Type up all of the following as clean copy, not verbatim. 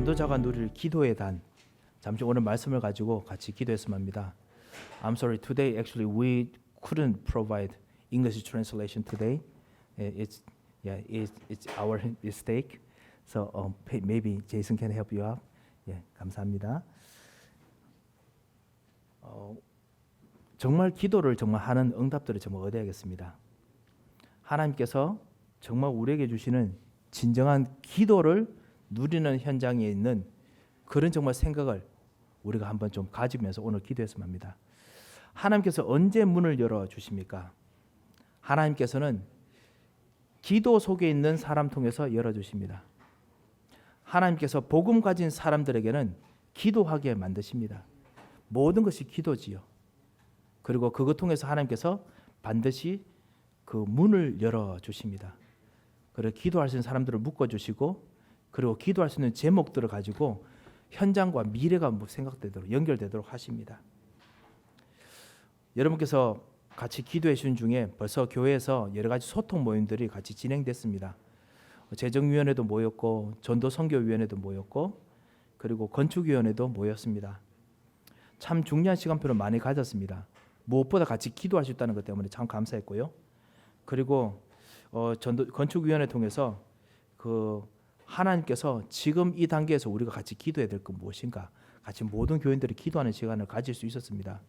전도자가 누릴 기도의 단. 잠시 오늘 말씀을 가지고 같이 기도했으면 합니다. I'm sorry. Today actually we couldn't provide English translation today. It's our mistake. So maybe Jason can help you out. 예, 감사합니다. 정말 기도를 정말 하는 응답들을 정말 얻어야겠습니다. 하나님께서 정말 우리에게 주시는 진정한 기도를 누리는 현장에 있는 그런 정말 생각을 우리가 한번 좀 가지면서 오늘 기도했으면 합니다. 하나님께서 언제 문을 열어 주십니까? 하나님께서는 기도 속에 있는 사람 통해서 열어 주십니다. 하나님께서 복음 가진 사람들에게는 기도하게 만드십니다. 모든 것이 기도지요. 그리고 그것 통해서 하나님께서 반드시 그 문을 열어 주십니다. 그리고 기도할 수 있는 사람들을 묶어 주시고, 그리고 기도할 수 있는 제목들을 가지고 현장과 미래가 생각되도록 연결되도록 하십니다. 여러분께서 같이 기도해 주신 중에 벌써 교회에서 여러 가지 소통 모임들이 같이 진행됐습니다. 재정위원회도 모였고, 전도선교위원회도 모였고, 그리고 건축위원회도 모였습니다. 참 중요한 시간표를 많이 가졌습니다. 무엇보다 같이 기도할 수 있다는 것 때문에 참 감사했고요. 그리고 건축위원회 통해서 하나님께서 지금 이 단계에서 우리가 같이 기도해야 될 것 무엇인가, 같이 모든 교인들이 기도하는 시간을 가질 수 있었습니다.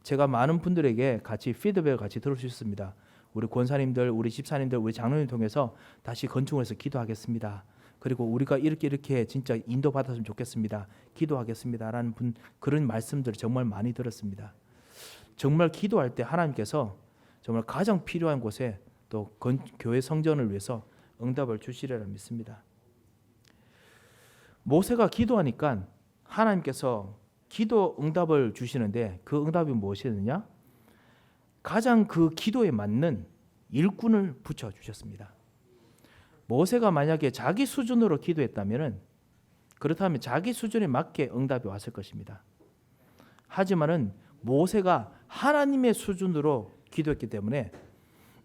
제가 많은 분들에게 같이 피드백을 같이 들을 수 있습니다. 우리 권사님들, 우리 집사님들, 우리 장로님 통해서 다시 건축을 해서 기도하겠습니다. 그리고 우리가 이렇게 진짜 인도받았으면 좋겠습니다. 기도하겠습니다라는 그런 말씀들을 정말 많이 들었습니다. 정말 기도할 때 하나님께서 정말 가장 필요한 곳에 또 교회 성전을 위해서 응답을 주시리라 믿습니다. 모세가 기도하니까 하나님께서 기도 응답을 주시는데 그 응답이 무엇이었느냐? 가장 그 기도에 맞는 일꾼을 붙여주셨습니다. 모세가 만약에 자기 수준으로 기도했다면 그렇다면 자기 수준에 맞게 응답이 왔을 것입니다. 하지만은 모세가 하나님의 수준으로 기도했기 때문에,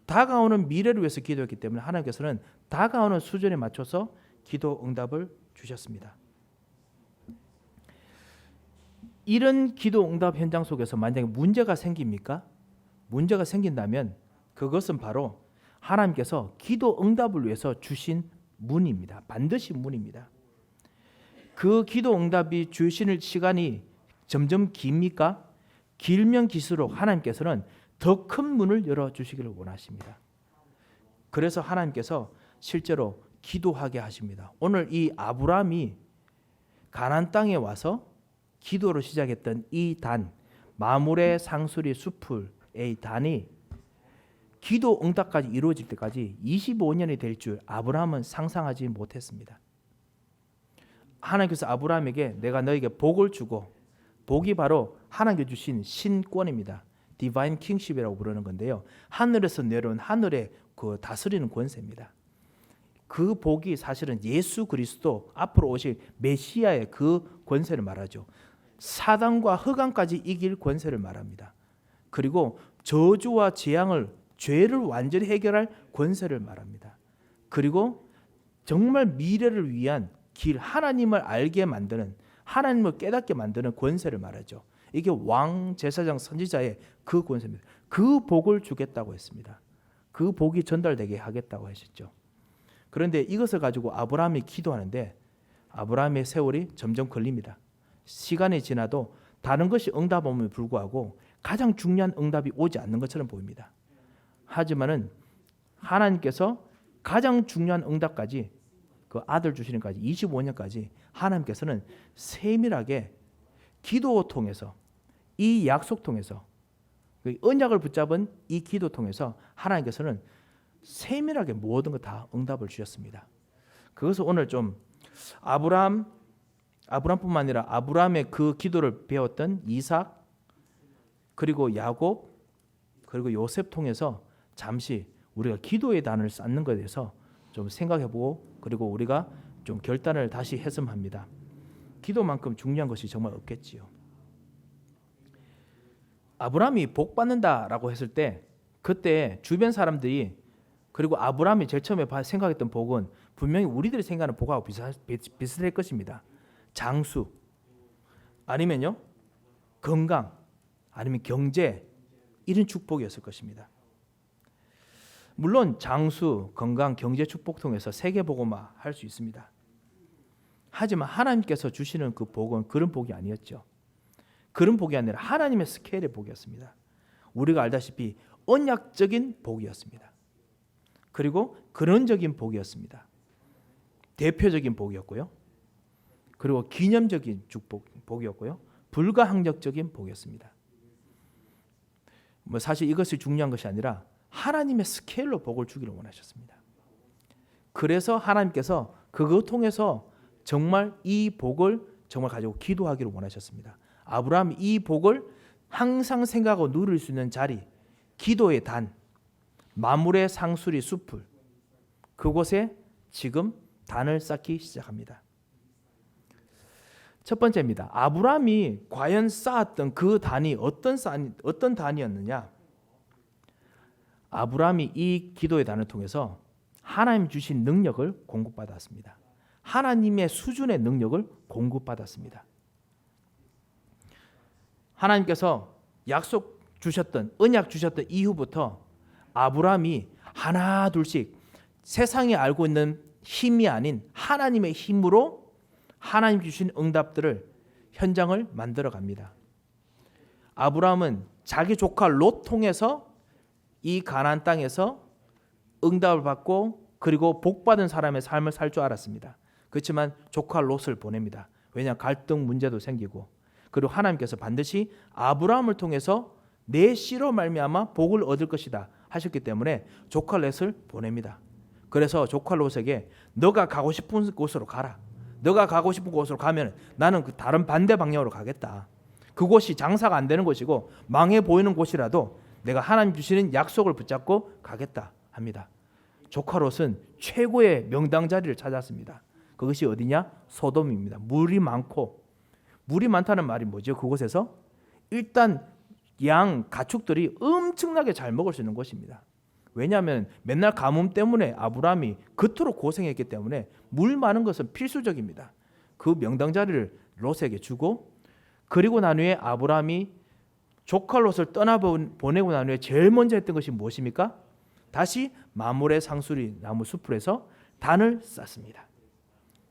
다가오는 미래를 위해서 기도했기 때문에 하나님께서는 다가오는 수준에 맞춰서 기도 응답을 주셨습니다. 이런 기도 응답 현장 속에서 만약에 문제가 생깁니까? 문제가 생긴다면 그것은 바로 하나님께서 기도 응답을 위해서 주신 문입니다. 반드시 문입니다. 그 기도 응답이 주시는 시간이 점점 깁니까? 길면 길수록 하나님께서는 더 큰 문을 열어주시기를 원하십니다. 그래서 하나님께서 실제로 기도하게 하십니다. 오늘 이 아브라함이 가나안 땅에 와서 기도로 시작했던 이 단, 마물의 상수리 숲을 이 단이 기도 응답까지 이루어질 때까지 25년이 될 줄 아브라함은 상상하지 못했습니다. 하나님께서 아브라함에게 내가 너에게 복을 주고, 복이 바로 하나님께 주신 신권입니다. 디바인 킹십이라고 부르는 건데요. 하늘에서 내려온 하늘의 그 다스리는 권세입니다. 그 복이 사실은 예수 그리스도 앞으로 오실 메시아의 그 권세를 말하죠. 사단과 흑암까지 이길 권세를 말합니다. 그리고 저주와 재앙을, 죄를 완전히 해결할 권세를 말합니다. 그리고 정말 미래를 위한 길, 하나님을 알게 만드는, 하나님을 깨닫게 만드는 권세를 말하죠. 이게 왕, 제사장, 선지자의 그 권세입니다. 그 복을 주겠다고 했습니다. 그 복이 전달되게 하겠다고 하셨죠. 그런데 이것을 가지고 아브라함이 기도하는데 아브라함의 세월이 점점 걸립니다. 시간이 지나도 다른 것이 응답함에 불구하고 가장 중요한 응답이 오지 않는 것처럼 보입니다. 하지만은 하나님께서 가장 중요한 응답까지, 그 아들 주시는까지 25년까지 하나님께서는 세밀하게 기도 통해서, 이 약속 통해서, 언약을 붙잡은 이 기도 통해서 하나님께서는 세밀하게 모든 것 다 응답을 주셨습니다. 그것을 오늘 좀 아브라함뿐만 아니라 아브라함의 그 기도를 배웠던 이삭, 그리고 야곱, 그리고 요셉 통해서 잠시 우리가 기도의 단을 쌓는 것에 대해서 좀 생각해보고, 그리고 우리가 좀 결단을 다시 했으면 합니다. 기도만큼 중요한 것이 정말 없겠지요. 아브라함이 복 받는다라고 했을 때 그때 주변 사람들이, 그리고 아브라함이 제일 처음에 생각했던 복은 분명히 우리들이 생각하는 복하고 비슷할 것입니다. 장수, 아니면요 건강, 아니면 경제, 이런 축복이었을 것입니다. 물론 장수, 건강, 경제 축복 통해서 세계복음화 할 수 있습니다. 하지만 하나님께서 주시는 그 복은 그런 복이 아니었죠. 그런 복이 아니라 하나님의 스케일의 복이었습니다. 우리가 알다시피 언약적인 복이었습니다. 그리고 근원적인 복이었습니다. 대표적인 복이었고요. 그리고 기념적인 복이었고요. 불가항력적인 복이었습니다. 사실 이것이 중요한 것이 아니라 하나님의 스케일로 복을 주기를 원하셨습니다. 그래서 하나님께서 그것 통해서 정말 이 복을 정말 가지고 기도하기를 원하셨습니다. 아브라함이 이 복을 항상 생각하고 누릴 수 있는 자리, 기도의 단, 만물의 상수리 숲을, 그곳에 지금 단을 쌓기 시작합니다. 첫 번째입니다. 아브라함이 과연 쌓았던 그 단이 어떤 단이었느냐? 아브라함이 이 기도의 단을 통해서 하나님 주신 능력을 공급받았습니다. 하나님의 수준의 능력을 공급받았습니다. 하나님께서 약속 주셨던, 언약 주셨던 이후부터 아브라함이 하나 둘씩 세상이 알고 있는 힘이 아닌 하나님의 힘으로 하나님 주신 응답들을, 현장을 만들어 갑니다. 아브라함은 자기 조카 롯 통해서 이 가나안 땅에서 응답을 받고 그리고 복받은 사람의 삶을 살 줄 알았습니다. 그렇지만 조카 롯을 보냅니다. 왜냐, 갈등 문제도 생기고, 그리고 하나님께서 반드시 아브라함을 통해서 내 씨로 말미암아 복을 얻을 것이다 하셨기 때문에 조카 롯을 보냅니다. 그래서 조카 롯에게 너가 가고 싶은 곳으로 가라. 너가 가고 싶은 곳으로 가면 나는 그 다른 반대 방향으로 가겠다. 그곳이 장사가 안 되는 곳이고 망해 보이는 곳이라도 내가 하나님 주시는 약속을 붙잡고 가겠다 합니다. 조카 롯은 최고의 명당 자리를 찾았습니다. 그것이 어디냐? 소돔입니다. 물이 많다는 말이 뭐죠? 그곳에서 일단 양, 가축들이 엄청나게 잘 먹을 수 있는 곳입니다. 왜냐하면 맨날 가뭄 때문에 아브라함이 그토록 고생했기 때문에 물 많은 것은 필수적입니다. 그 명당 자리를 롯에게 주고, 그리고 난 후에 아브라함이 조카 롯을 떠나보내고 난 후에 제일 먼저 했던 것이 무엇입니까? 다시 마므레 상수리 나무 숲에서 단을 쌓습니다.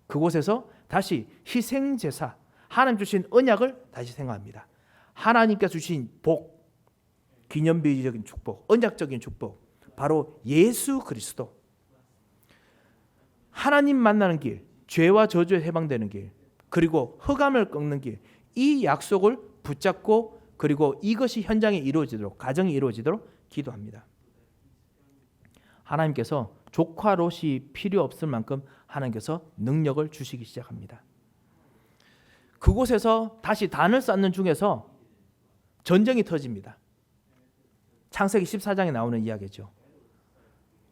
그곳에서 다시 희생제사, 하나님 주신 언약을 다시 생각합니다. 하나님께서 주신 복, 기념비적인 축복, 언약적인 축복, 바로 예수 그리스도, 하나님 만나는 길, 죄와 저주에 해방되는 길, 그리고 흑암을 꺾는 길, 이 약속을 붙잡고 그리고 이것이 현장에 이루어지도록, 가정이 이루어지도록 기도합니다. 하나님께서 조카 롯이 필요 없을 만큼 하나님께서 능력을 주시기 시작합니다. 그곳에서 다시 단을 쌓는 중에서 전쟁이 터집니다. 창세기 14장에 나오는 이야기죠.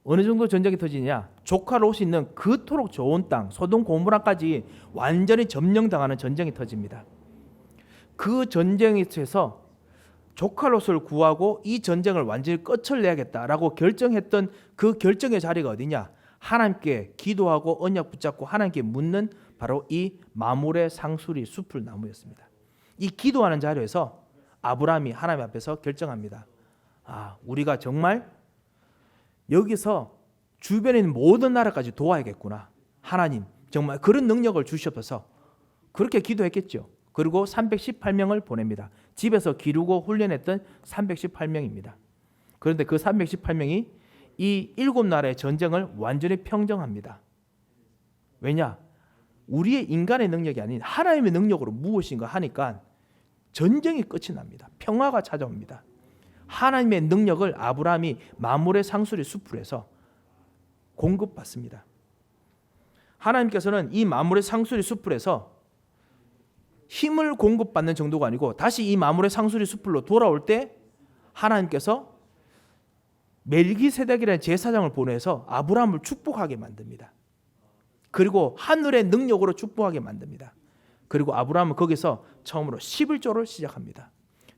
어느 정도 전쟁이 터지냐? 조카 롯이 있는 그토록 좋은 땅, 소돔 고모라까지 완전히 점령당하는 전쟁이 터집니다. 그 전쟁에서 조카 롯을 구하고 이 전쟁을 완전히 끝을 내야겠다라고 결정했던 그 결정의 자리가 어디냐? 하나님께 기도하고 언약 붙잡고 하나님께 묻는 바로 이 마므레 상수리 숲을 나무였습니다. 이 기도하는 자리에서 아브라함이 하나님 앞에서 결정합니다. 우리가 정말 여기서 주변에 있는 모든 나라까지 도와야겠구나. 하나님 정말 그런 능력을 주시옵소서. 그렇게 기도했겠죠. 그리고 318명을 보냅니다. 집에서 기르고 훈련했던 318명입니다. 그런데 그 318명이 이 7나라의 전쟁을 완전히 평정합니다. 왜냐? 우리의 인간의 능력이 아닌 하나님의 능력으로 무엇인가 하니까 전쟁이 끝이 납니다. 평화가 찾아옵니다. 하나님의 능력을 아브라함이 마므레 상수리 숲에서 공급받습니다. 하나님께서는 이 마므레 상수리 숲에서 힘을 공급받는 정도가 아니고 다시 이 마므레 상수리 숲으로 돌아올 때 하나님께서 멜기세덱이라는 제사장을 보내서 아브라함을 축복하게 만듭니다. 그리고 하늘의 능력으로 축복하게 만듭니다. 그리고 아브라함은 거기서 처음으로 11조를 시작합니다.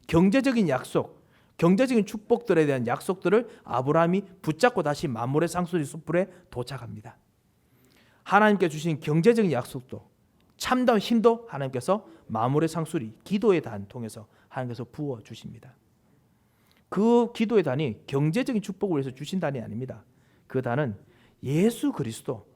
경제적인 약속, 경제적인 축복들에 대한 약속들을 아브라함이 붙잡고 다시 마므레 상수리 숲에 도착합니다. 하나님께 주신 경제적인 약속도, 참다운 힘도 하나님께서 마물의 상수리, 기도의 단 통해서 하나님께서 부어 주십니다. 그 기도의 단이 경제적인 축복을 위해서 주신 단이 아닙니다. 그 단은 예수 그리스도,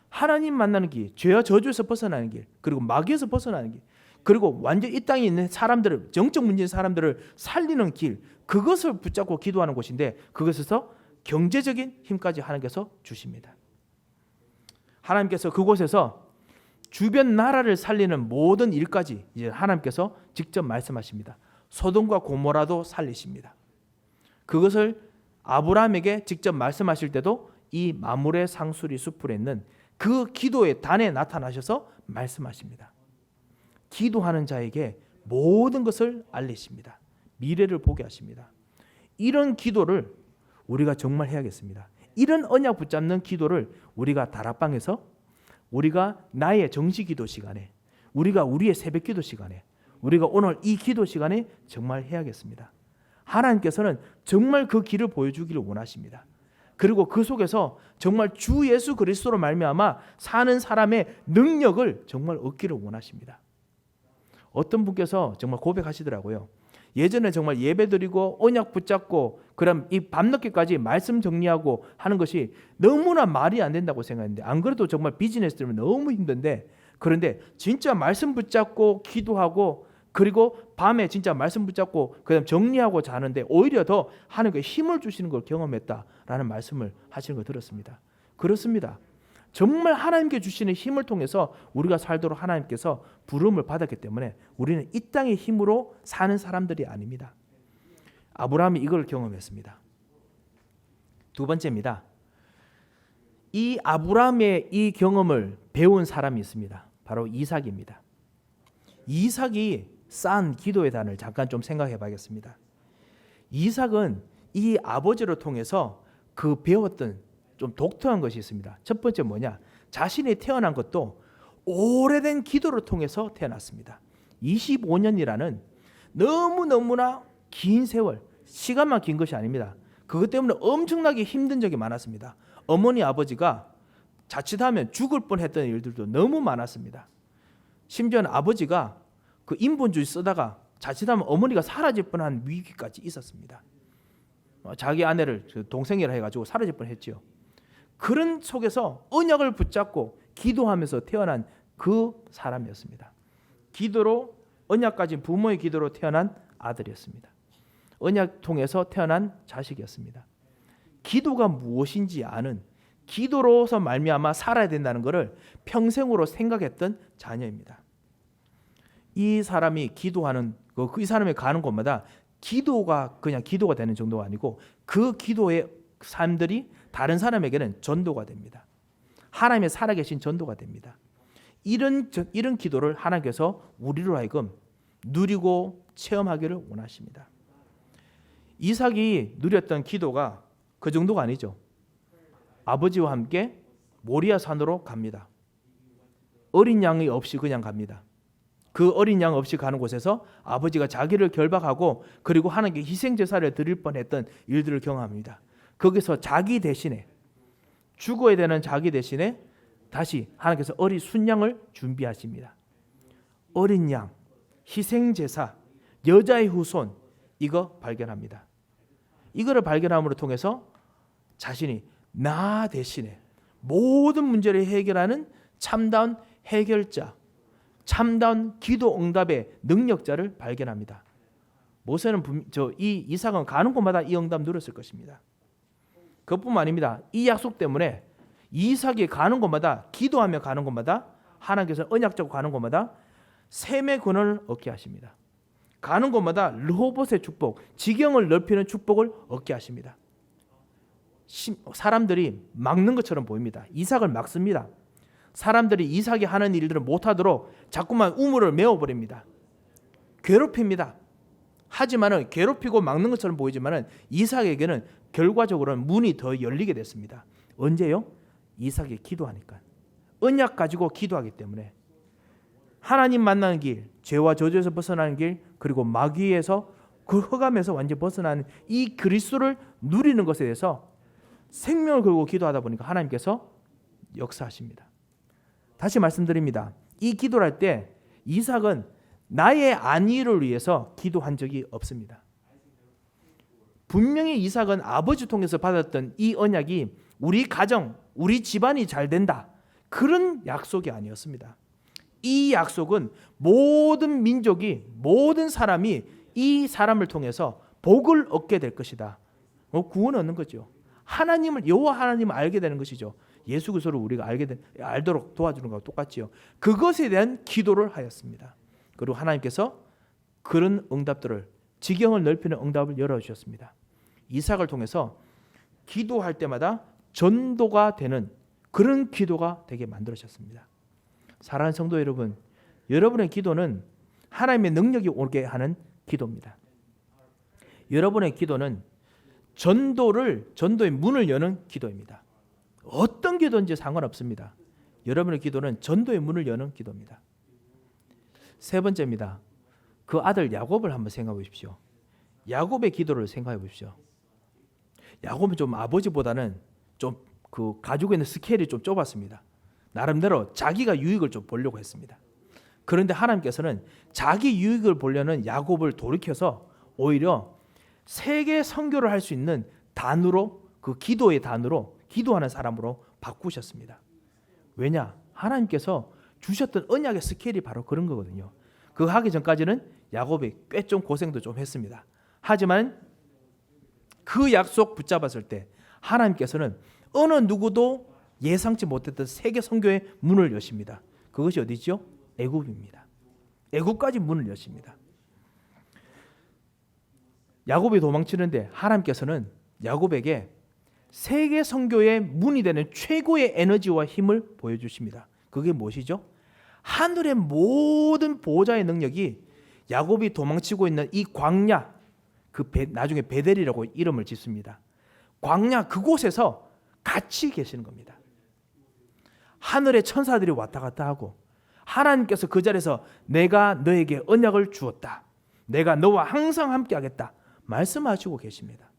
하나님 만나는 길, 죄와 저주에서 벗어나는 길, 그리고 마귀에서 벗어나는 길, 그리고 완전 이 땅에 있는 사람들을, 정적 문제인 사람들을 살리는 길, 그것을 붙잡고 기도하는 곳인데, 그것에서 경제적인 힘까지 하나님께서 주십니다. 하나님께서 그곳에서 주변 나라를 살리는 모든 일까지 이제 하나님께서 직접 말씀하십니다. 소돔과 고모라도 살리십니다. 그것을 아브라함에게 직접 말씀하실 때도 이 마물의 상수리 숲에 있는 그 기도의 단에 나타나셔서 말씀하십니다. 기도하는 자에게 모든 것을 알리십니다. 미래를 보게 하십니다. 이런 기도를 우리가 정말 해야겠습니다. 이런 언약 붙잡는 기도를 우리가 다락방에서, 우리가 나의 정시 기도 시간에, 우리가 우리의 새벽 기도 시간에, 우리가 오늘 이 기도 시간에 정말 해야겠습니다. 하나님께서는 정말 그 길을 보여주기를 원하십니다. 그리고 그 속에서 정말 주 예수 그리스도로 말미암아 사는 사람의 능력을 정말 얻기를 원하십니다. 어떤 분께서 정말 고백하시더라고요. 예전에 정말 예배드리고 언약 붙잡고 그럼 이 밤늦게까지 말씀 정리하고 하는 것이 너무나 말이 안 된다고 생각했는데, 안 그래도 정말 비즈니스 때문에 너무 힘든데, 그런데 진짜 말씀 붙잡고 기도하고 그리고 밤에 진짜 말씀 붙잡고 그다음 정리하고 자는데 오히려 더 하나님께 힘을 주시는 걸 경험했다라는 말씀을 하시는 걸 들었습니다. 그렇습니다. 정말 하나님께 주시는 힘을 통해서 우리가 살도록 하나님께서 부름을 받았기 때문에 우리는 이 땅의 힘으로 사는 사람들이 아닙니다. 아브라함이 이걸 경험했습니다. 두 번째입니다. 이 아브라함의 이 경험을 배운 사람이 있습니다. 바로 이삭입니다. 이삭이 쌓은 기도의 단을 잠깐 좀 생각해 봐야겠습니다. 이삭은 이 아버지를 통해서 그 배웠던 좀 독특한 것이 있습니다. 첫 번째 뭐냐? 자신이 태어난 것도 오래된 기도를 통해서 태어났습니다. 25년이라는 너무너무나 긴 세월, 시간만 긴 것이 아닙니다. 그것 때문에 엄청나게 힘든 적이 많았습니다. 어머니 아버지가 자칫하면 죽을 뻔했던 일들도 너무 많았습니다. 심지어는 아버지가 그 인본주의 쓰다가 자칫하면 어머니가 사라질 뻔한 위기까지 있었습니다. 자기 아내를 동생이라 해가지고 사라질 뻔했지요. 그런 속에서 언약을 붙잡고 기도하면서 태어난 그 사람이었습니다. 기도로, 언약 가진 부모의 기도로 태어난 아들이었습니다. 언약 통해서 태어난 자식이었습니다. 기도가 무엇인지 아는, 기도로서 말미암아 살아야 된다는 것을 평생으로 생각했던 자녀입니다. 이 사람이 기도하는, 이 사람이 가는 곳마다 기도가 그냥 기도가 되는 정도가 아니고 그 기도의 삶들이 다른 사람에게는 전도가 됩니다. 하나님의 살아계신 전도가 됩니다. 이런 기도를 하나님께서 우리로 하여금 누리고 체험하기를 원하십니다. 이삭이 누렸던 기도가 그 정도가 아니죠. 아버지와 함께 모리아 산으로 갑니다. 어린 양이 없이 그냥 갑니다. 그 어린 양 없이 가는 곳에서 아버지가 자기를 결박하고 그리고 하나님께 희생제사를 드릴 뻔했던 일들을 경험합니다. 거기서 자기 대신에, 죽어야 되는 자기 대신에 다시 하나님께서 어린 순양을 준비하십니다. 어린 양, 희생제사, 여자의 후손, 이거 발견합니다. 이거를 발견함으로 통해서 자신이 나 대신에 모든 문제를 해결하는 참다운 해결자, 참다운 기도 응답의 능력자를 발견합니다. 모세는 이 이삭은 가는 곳마다 이 응답 누렸을 것입니다. 그것뿐만 아닙니다. 이 약속 때문에 이삭이 가는 곳마다, 기도하며 가는 곳마다 하나님께서 언약적으로 가는 곳마다 셈의 권한을 얻게 하십니다. 가는 곳마다 르호봇의 축복, 지경을 넓히는 축복을 얻게 하십니다. 사람들이 막는 것처럼 보입니다. 이삭을 막습니다. 사람들이 이삭이 하는 일들을 못하도록 자꾸만 우물을 메워버립니다. 괴롭힙니다. 하지만은 괴롭히고 막는 것처럼 보이지만은 이삭에게는 결과적으로는 문이 더 열리게 됐습니다. 언제요? 이삭이 기도하니까. 언약 가지고 기도하기 때문에. 하나님 만나는 길, 죄와 저주에서 벗어나는 길, 그리고 마귀에서 그 흑암에서 완전히 벗어나는 이 그리스도를 누리는 것에 대해서 생명을 걸고 기도하다 보니까 하나님께서 역사하십니다. 다시 말씀드립니다. 이 기도를 할 때 이삭은 나의 안위를 위해서 기도한 적이 없습니다. 분명히 이삭은 아버지 통해서 받았던 이 언약이 우리 가정, 우리 집안이 잘 된다, 그런 약속이 아니었습니다. 이 약속은 모든 민족이, 모든 사람이 이 사람을 통해서 복을 얻게 될 것이다. 구원을 얻는 거죠. 하나님을, 여호와 하나님을 알게 되는 것이죠. 예수 그리스도를 우리가 알도록 도와주는 것과 똑같지요. 그것에 대한 기도를 하였습니다. 그리고 하나님께서 그런 응답들을, 지경을 넓히는 응답을 열어주셨습니다. 이삭을 통해서 기도할 때마다 전도가 되는 그런 기도가 되게 만들어졌습니다. 사랑하는 성도 여러분, 여러분의 기도는 하나님의 능력이 오게 하는 기도입니다. 여러분의 기도는 전도의 문을 여는 기도입니다. 어떤 기도인지 상관없습니다. 여러분의 기도는 전도의 문을 여는 기도입니다. 세 번째입니다. 그 아들 야곱을 한번 생각해 보십시오. 야곱의 기도를 생각해 보십시오. 야곱은 좀 아버지보다는 좀 그 가지고 있는 스케일이 좀 좁았습니다. 나름대로 자기가 유익을 좀 보려고 했습니다. 그런데 하나님께서는 자기 유익을 보려는 야곱을 돌이켜서 오히려 세계 선교를 할 수 있는 단으로, 그 기도의 단으로, 기도하는 사람으로 바꾸셨습니다. 왜냐? 하나님께서 주셨던 언약의 스케일이 바로 그런 거거든요. 그거 하기 전까지는 야곱이 꽤 좀 고생도 좀 했습니다. 하지만 그 약속 붙잡았을 때 하나님께서는 어느 누구도 예상치 못했던 세계 선교의 문을 여십니다. 그것이 어디죠? 애굽입니다. 애굽까지 문을 여십니다. 야곱이 도망치는데 하나님께서는 야곱에게 세계 선교의 문이 되는 최고의 에너지와 힘을 보여주십니다. 그게 무엇이죠? 하늘의 모든 보호자의 능력이 야곱이 도망치고 있는 이 광야, 나중에 베델이라고 이름을 짓습니다. 광야 그곳에서 같이 계시는 겁니다. 하늘의 천사들이 왔다 갔다 하고 하나님께서 그 자리에서 내가 너에게 언약을 주었다, 내가 너와 항상 함께 하겠다 말씀하시고 계십니다.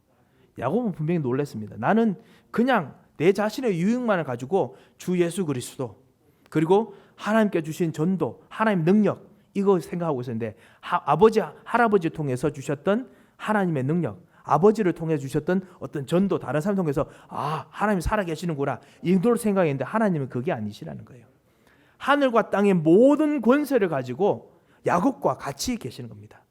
야곱은 분명히 놀랐습니다. 나는 그냥 내 자신의 유익만을 가지고 주 예수 그리스도, 그리고 하나님께 주신 전도, 하나님 능력, 이거 생각하고 있었는데 아버지, 할아버지 통해서 주셨던 하나님의 능력, 아버지를 통해 주셨던 어떤 전도, 다른 사람 통해서 하나님이 살아계시는구나, 이걸 생각했는데 하나님은 그게 아니시라는 거예요. 하늘과 땅의 모든 권세를 가지고 야곱과 같이 계시는 겁니다.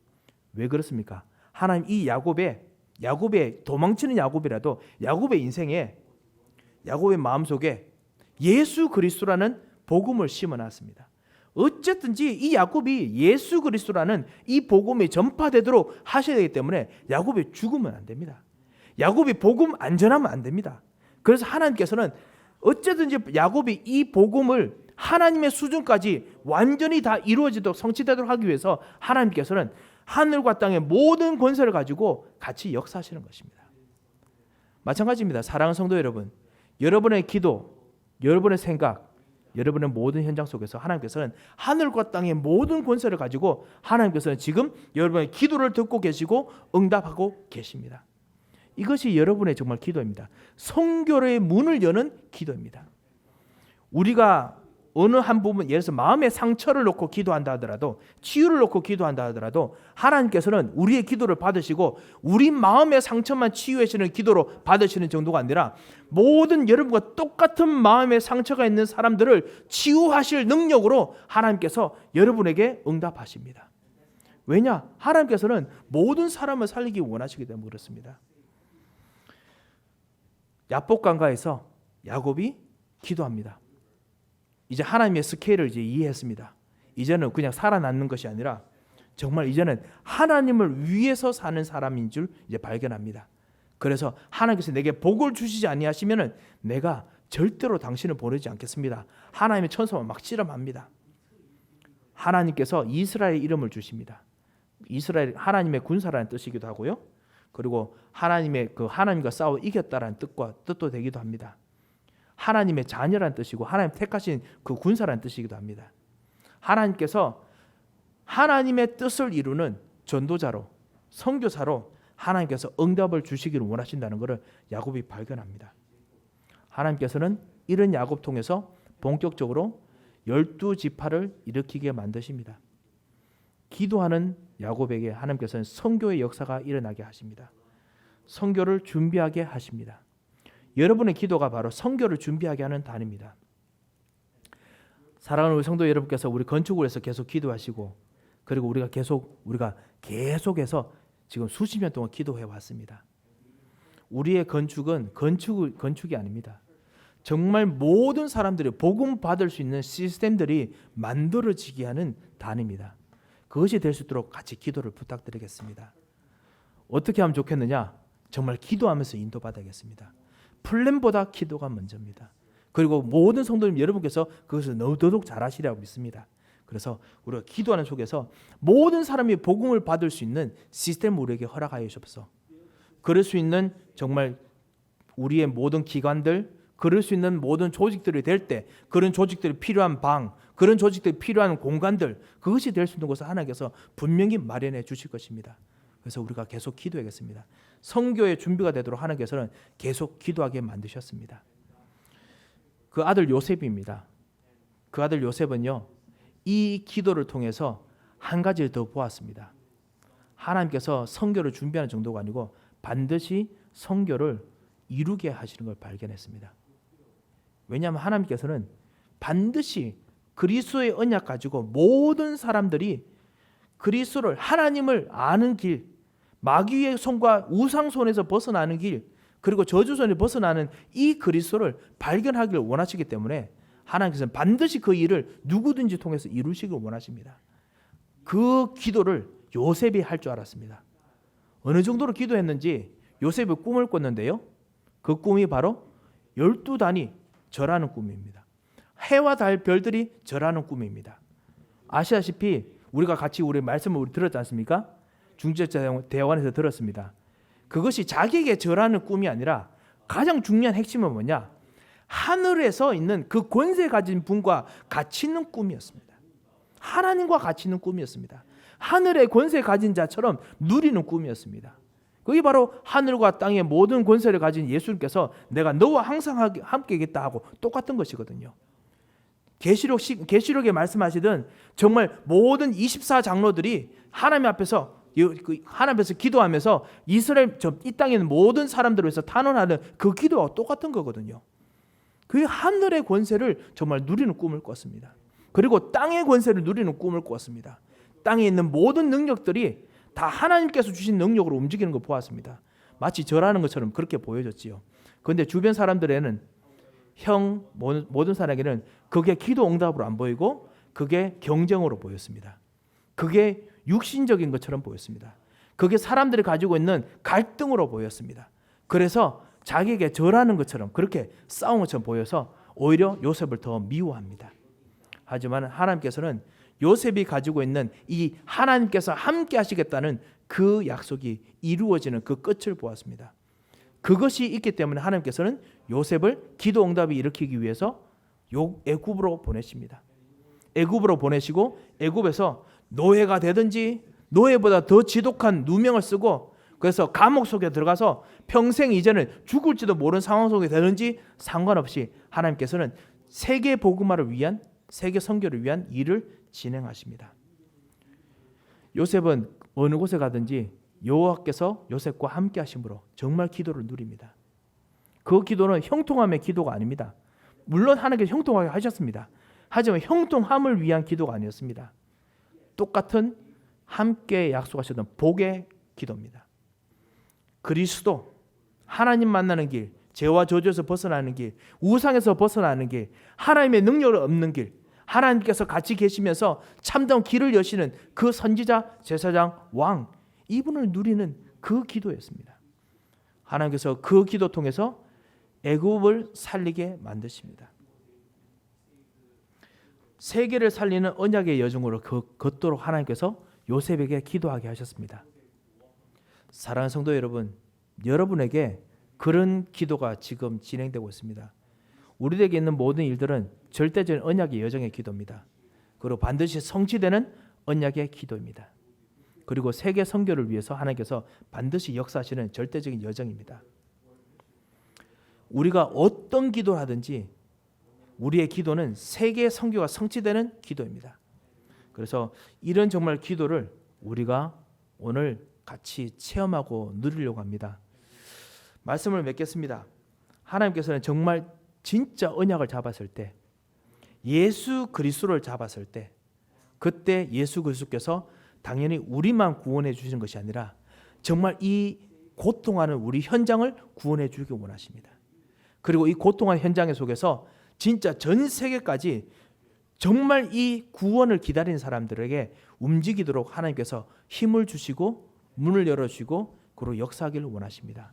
왜 그렇습니까? 하나님 이 야곱의 도망치는 야곱이라도 야곱의 인생에, 야곱의 마음속에 예수 그리스도라는 복음을 심어놨습니다. 어쨌든지 이 야곱이 예수 그리스도라는 이 복음이 전파되도록 하셔야 되기 때문에 야곱이 죽으면 안 됩니다. 야곱이 복음 안 전하면 안 됩니다. 그래서 하나님께서는 어쨌든지 야곱이 이 복음을 하나님의 수준까지 완전히 다 이루어지도록, 성취되도록 하기 위해서 하나님께서는 하늘과 땅의 모든 권세를 가지고 같이 역사하시는 것입니다. 마찬가지입니다. 사랑하는 성도 여러분, 여러분의 기도, 여러분의 생각, 여러분의 모든 현장 속에서 하나님께서는 하늘과 땅의 모든 권세를 가지고 하나님께서는 지금 여러분의 기도를 듣고 계시고 응답하고 계십니다. 이것이 여러분의 정말 기도입니다. 선교의 문을 여는 기도입니다. 우리가 어느 한 부분, 예를 들어서 마음의 상처를 놓고 기도한다 하더라도, 치유를 놓고 기도한다 하더라도 하나님께서는 우리의 기도를 받으시고 우리 마음의 상처만 치유하시는 기도로 받으시는 정도가 아니라 모든 여러분과 똑같은 마음의 상처가 있는 사람들을 치유하실 능력으로 하나님께서 여러분에게 응답하십니다. 왜냐? 하나님께서는 모든 사람을 살리기 원하시기 때문에 그렇습니다. 야복강가에서 야곱이 기도합니다. 이제 하나님의 스케일을 이제 이해했습니다. 이제는 그냥 살아남는 것이 아니라 정말 이제는 하나님을 위해서 사는 사람인 줄 이제 발견합니다. 그래서 하나님께서 내게 복을 주시지 아니하시면은 내가 절대로 당신을 보내지 않겠습니다. 하나님의 천사만 막 씨름합니다. 하나님께서 이스라엘 이름을 주십니다. 이스라엘 하나님의 군사라는 뜻이기도 하고요. 그리고 하나님과 싸워 이겼다라는 뜻도 되기도 합니다. 하나님의 자녀라는 뜻이고 하나님 택하신 그 군사라는 뜻이기도 합니다. 하나님께서 하나님의 뜻을 이루는 전도자로, 선교사로 하나님께서 응답을 주시기를 원하신다는 것을 야곱이 발견합니다. 하나님께서는 이런 야곱 통해서 본격적으로 12지파를 일으키게 만드십니다. 기도하는 야곱에게 하나님께서는 선교의 역사가 일어나게 하십니다. 선교를 준비하게 하십니다. 여러분의 기도가 바로 선교를 준비하게 하는 단입니다. 사랑하는 우리 성도 여러분께서 우리 건축을 해서 계속 기도하시고, 그리고 우리가 계속해서 지금 수십 년 동안 기도해 왔습니다. 우리의 건축은 건축이 아닙니다. 정말 모든 사람들이 복음 받을 수 있는 시스템들이 만들어지게 하는 단입니다. 그것이 될 수 있도록 같이 기도를 부탁드리겠습니다. 어떻게 하면 좋겠느냐? 정말 기도하면서 인도받아야겠습니다. 플랜보다 기도가 먼저입니다. 그리고 모든 성도님 여러분께서 그것을 더더욱 잘하시리라고 믿습니다. 그래서 우리가 기도하는 속에서 모든 사람이 복음을 받을 수 있는 시스템을 우리에게 허락하여 주옵소서. 그럴 수 있는 정말 우리의 모든 기관들, 그럴 수 있는 모든 조직들이 될 때, 그런 조직들이 필요한 방, 그런 조직들이 필요한 공간들, 그것이 될 수 있는 것을 하나님께서 분명히 마련해 주실 것입니다. 그래서 우리가 계속 기도하겠습니다. 선교의 준비가 되도록 하나님께서는 계속 기도하게 만드셨습니다. 그 아들 요셉입니다. 그 아들 요셉은요, 이 기도를 통해서 한 가지를 더 보았습니다. 하나님께서 선교를 준비하는 정도가 아니고 반드시 선교를 이루게 하시는 걸 발견했습니다. 왜냐하면 하나님께서는 반드시 그리스도의 언약 가지고 모든 사람들이 그리스도를, 하나님을 아는 길, 마귀의 손과 우상 손에서 벗어나는 길, 그리고 저주손에 벗어나는 이 그리스도를 발견하기를 원하시기 때문에 하나님께서는 반드시 그 일을 누구든지 통해서 이루시길 원하십니다. 그 기도를 요셉이 할 줄 알았습니다. 어느 정도로 기도했는지 요셉이 꿈을 꿨는데요, 그 꿈이 바로 12단이 절하는 꿈입니다. 해와 달 별들이 절하는 꿈입니다. 아시다시피 우리가 같이 우리 말씀을 들었지 않습니까? 중지자 대화관에서 들었습니다. 그것이 자기에게 절하는 꿈이 아니라 가장 중요한 핵심은 뭐냐? 하늘에서 있는 그 권세 가진 분과 같이 있는 꿈이었습니다. 하나님과 같이 있는 꿈이었습니다. 하늘의 권세 가진 자처럼 누리는 꿈이었습니다. 그게 바로 하늘과 땅의 모든 권세를 가진 예수님께서 내가 너와 항상 함께겠다 하고 똑같은 것이거든요. 계시록에 말씀하시던 정말 모든 24장로들이 하나님 앞에서 기도하면서 이스라엘 이 땅에 있는 모든 사람들을 위해서 탄원하는 그 기도와 똑같은 거거든요. 그 하늘의 권세를 정말 누리는 꿈을 꿨습니다. 그리고 땅의 권세를 누리는 꿈을 꿨습니다. 땅에 있는 모든 능력들이 다 하나님께서 주신 능력으로 움직이는 걸 보았습니다. 마치 절하는 것처럼 그렇게 보여졌지요. 그런데 주변 사람들에는, 모든 사람에게는 그게 기도 응답으로 안 보이고 그게 경쟁으로 보였습니다. 그게 육신적인 것처럼 보였습니다. 그게 사람들이 가지고 있는 갈등으로 보였습니다. 그래서 자기에게 절하는 것처럼, 그렇게 싸운 것처럼 보여서 오히려 요셉을 더 미워합니다. 하지만 하나님께서는 요셉이 가지고 있는 이 하나님께서 함께 하시겠다는 그 약속이 이루어지는 그 끝을 보았습니다. 그것이 있기 때문에 하나님께서는 요셉을 기도 응답이 일으키기 위해서 애굽으로 보내십니다. 애굽으로 보내시고 애굽에서 노예가 되든지 노예보다 더 지독한 누명을 쓰고, 그래서 감옥 속에 들어가서 평생 이제는 죽을지도 모르는 상황 속에 되는지 상관없이 하나님께서는 세계 복음화를 위한, 세계 선교를 위한 일을 진행하십니다. 요셉은 어느 곳에 가든지 여호와께서 요셉과 함께 하심으로 정말 기도를 누립니다. 그 기도는 형통함의 기도가 아닙니다. 물론 하나님께서 형통하게 하셨습니다. 하지만 형통함을 위한 기도가 아니었습니다. 똑같은 함께 약속하셨던 복의 기도입니다. 그리스도, 하나님 만나는 길, 죄와 저주에서 벗어나는 길, 우상에서 벗어나는 길, 하나님의 능력을 얻는 길, 하나님께서 같이 계시면서 참다운 길을 여시는 그 선지자, 제사장, 왕, 이분을 누리는 그 기도였습니다. 하나님께서 그 기도 통해서 애굽을 살리게 만드십니다. 세계를 살리는 언약의 여정으로 걷도록 하나님께서 요셉에게 기도하게 하셨습니다. 사랑하는 성도 여러분, 여러분에게 그런 기도가 지금 진행되고 있습니다. 우리에게 있는 모든 일들은 절대적인 언약의 여정의 기도입니다. 그리고 반드시 성취되는 언약의 기도입니다. 그리고 세계 선교를 위해서 하나님께서 반드시 역사하시는 절대적인 여정입니다. 우리가 어떤 기도를 하든지 우리의 기도는 세계 선교가 성취되는 기도입니다. 그래서 이런 정말 기도를 우리가 오늘 같이 체험하고 누리려고 합니다. 말씀을 맺겠습니다. 하나님께서는 정말 진짜 언약을 잡았을 때, 예수 그리스도를 잡았을 때, 그때 예수 그리스도께서 당연히 우리만 구원해 주시는 것이 아니라 정말 이 고통하는 우리 현장을 구원해 주기 원하십니다. 그리고 이 고통하는 현장 속에서 진짜 전 세계까지 정말 이 구원을 기다리는 사람들에게 움직이도록 하나님께서 힘을 주시고 문을 열어주시고 그리고 역사하기를 원하십니다.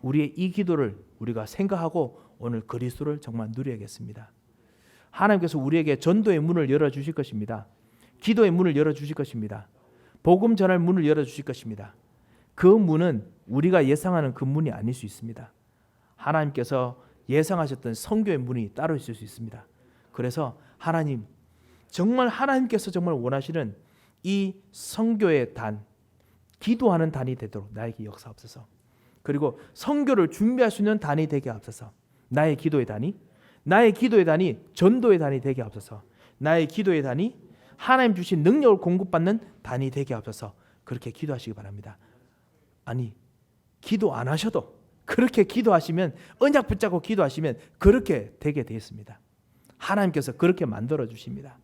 우리의 이 기도를 우리가 생각하고 오늘 그리스도를 정말 누려야겠습니다. 하나님께서 우리에게 전도의 문을 열어주실 것입니다. 기도의 문을 열어주실 것입니다. 복음 전할 문을 열어주실 것입니다. 그 문은 우리가 예상하는 그 문이 아닐 수 있습니다. 하나님께서 예상하셨던 선교의 문이 따로 있을 수 있습니다. 그래서 하나님, 정말 하나님께서 정말 원하시는 이 선교의 단, 기도하는 단이 되도록 나에게 역사하옵소서. 그리고 선교를 준비할 수 있는 단이 되게 하옵소서. 나의 기도의 단이, 나의 기도의 단이 전도의 단이 되게 하옵소서. 나의 기도의 단이 하나님 주신 능력을 공급받는 단이 되게 하옵소서. 그렇게 기도하시기 바랍니다. 아니, 기도 안 하셔도 그렇게 기도하시면, 언약 붙잡고 기도하시면 그렇게 되게 되었습니다. 하나님께서 그렇게 만들어 주십니다.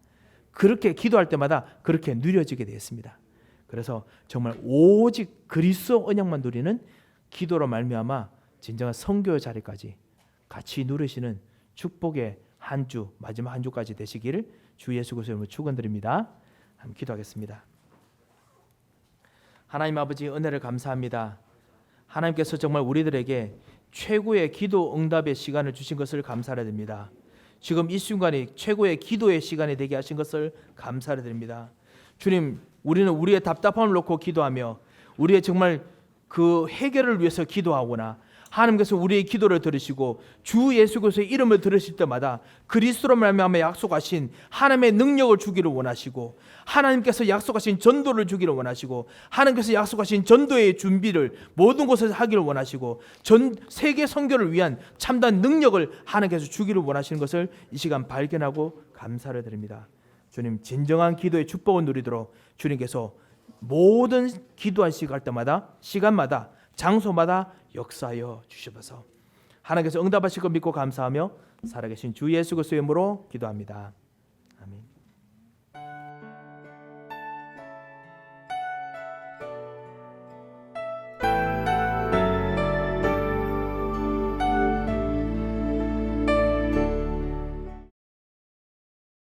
그렇게 기도할 때마다 그렇게 누려지게 되었습니다. 그래서 정말 오직 그리스도 언약만 누리는 기도로 말미암아 진정한 선교의 자리까지 같이 누리시는 축복의 한 주, 마지막 한 주까지 되시기를 주 예수 그리스도의 이름으로 축원드립니다. 한번 기도하겠습니다. 하나님 아버지, 은혜를 감사합니다. 하나님께서 정말 우리들에게 최고의 기도 응답의 시간을 주신 것을 감사드립니다. 지금 이 순간이 최고의 기도의 시간이 되게 하신 것을 감사드립니다. 주님, 우리는 우리의 답답함을 놓고 기도하며 우리의 정말 그 해결을 위해서 기도하거나, 하나님께서 우리의 기도를 들으시고 주 예수 그리스도의 이름을 들으실 때마다 그리스도로 말미암아 약속하신 하나님의 능력을 주기를 원하시고, 하나님께서 약속하신 전도를 주기를 원하시고, 하나님께서 약속하신 전도의 준비를 모든 곳에서 하기를 원하시고, 전 세계 선교를 위한 참다한 능력을 하나님께서 주기를 원하시는 것을 이 시간 발견하고 감사를 드립니다. 주님, 진정한 기도의 축복을 누리도록 주님께서 모든 기도할 시간 때마다, 시간마다, 장소마다 역사하여 주시옵소서. 하나님께서 응답하실 것 믿고 감사하며 살아계신 주 예수 그리스도의 이름으로 기도합니다.